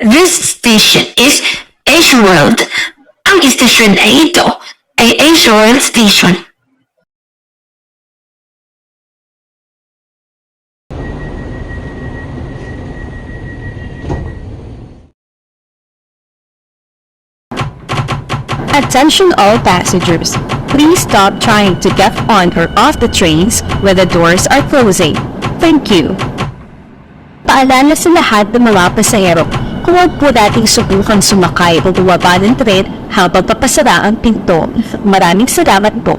This station is Asia World. Ang istasyon na ito ay Asia World Station. Attention all passengers. Please stop trying to get on or off the trains where the doors are closing. Thank you. Paalala sa lahat ng mga pasahero, huwag po nating subukan sumakay o bumaba ng tren habang papasara ang pinto. Maraming salamat po.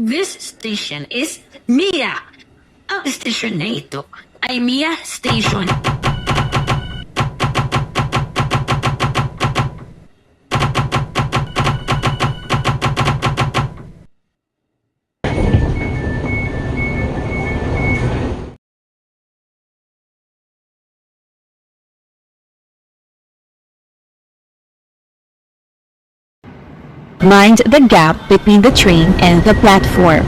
This station is Mia. Ang station na ito ay Mia Station. Mind the gap between the train and the platform.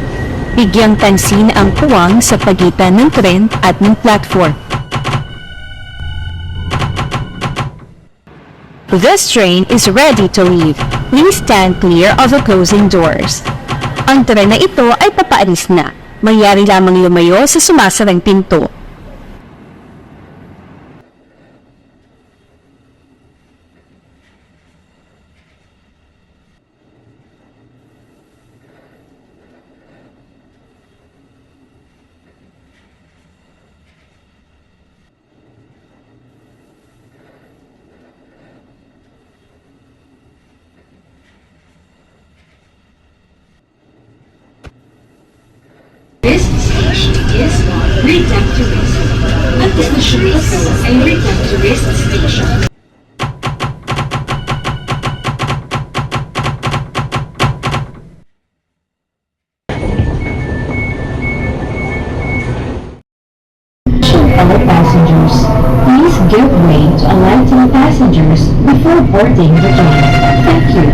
Bigyang pansin ang puwang sa pagitan ng tren at ng platform. This train is ready to leave. Please stand clear of the closing doors. Ang tren na ito ay papaalis na. Mayari lamang lumayo sa sumasarang pinto. This station is Redemptorist. Ang istasyon ito ay Redemptorist Station. All passengers, please give way to alighting passengers before boarding the train. Thank you.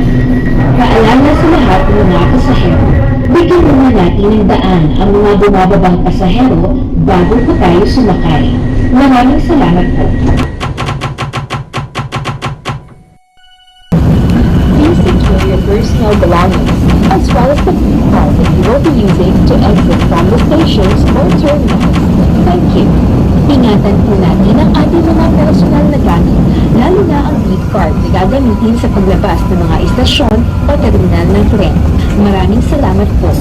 Paalala sa lahat ng mga pasahero, bigyan muna natin ng daan ang mga bumababang pasahero bago po tayo sumakay. Maraming salamat po. Please secure your personal belongings as well as the card that you will be using to exit from the stations or terminals. Thank you. Ingatan po natin ang ating mga personal na gamit, lalo na ang gift card na gagamitin sa paglabas ng mga istasyon o terminal ng tren. Maraming salamat po.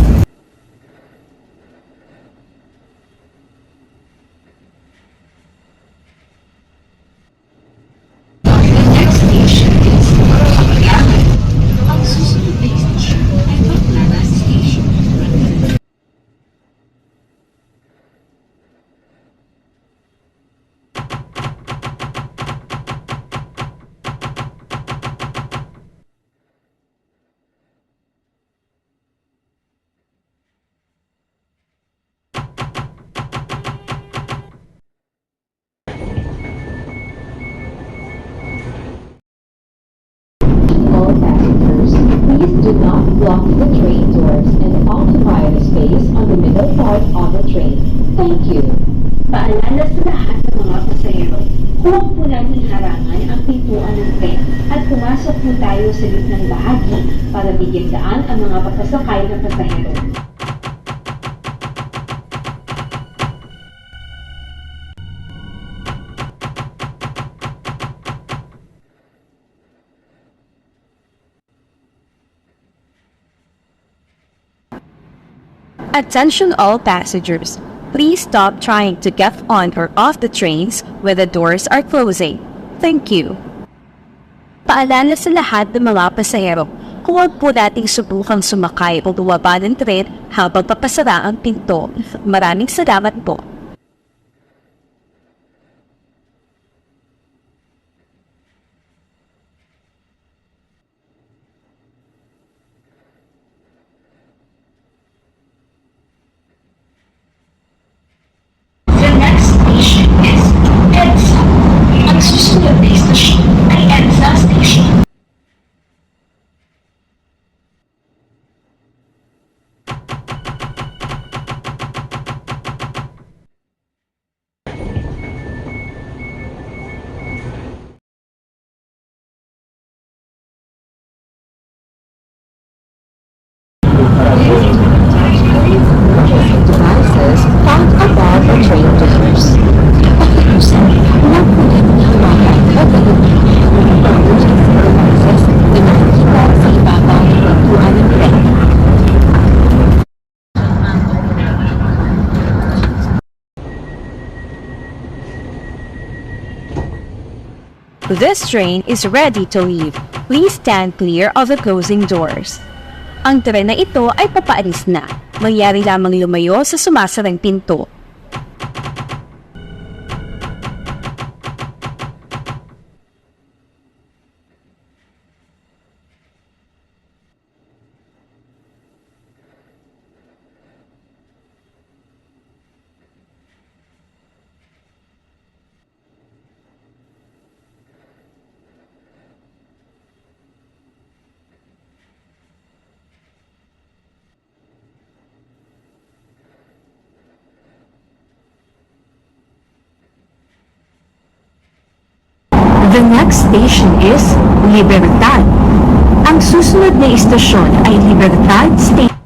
Next station is Pagkaman. Ang susunod na istasyon ay Baclaran Station. All passengers, please do not block the train doors and occupy the space on the middle part of the train. Thank you. Paalala sa lahat ng mga pasahero, huwag po natin harangan ang pintuan ng tren at pumasok po tayo sa gitnang bahagi para bigyan daan ang mga papasakay na pasahero. Attention all passengers. Please stop trying to get on or off the trains where the doors are closing. Thank you. Paalala sa lahat ng mga pasahero, huwag po nating subukang sumakay o bumaba ng tren habang papasara ang pinto. Maraming salamat po. This train is ready to leave. Please stand clear of the closing doors. Ang tren na ito ay papaalis na. Mangyari lamang lumayo sa sumasarang pinto. The next station is Libertad. Ang susunod na istasyon ay Libertad Station.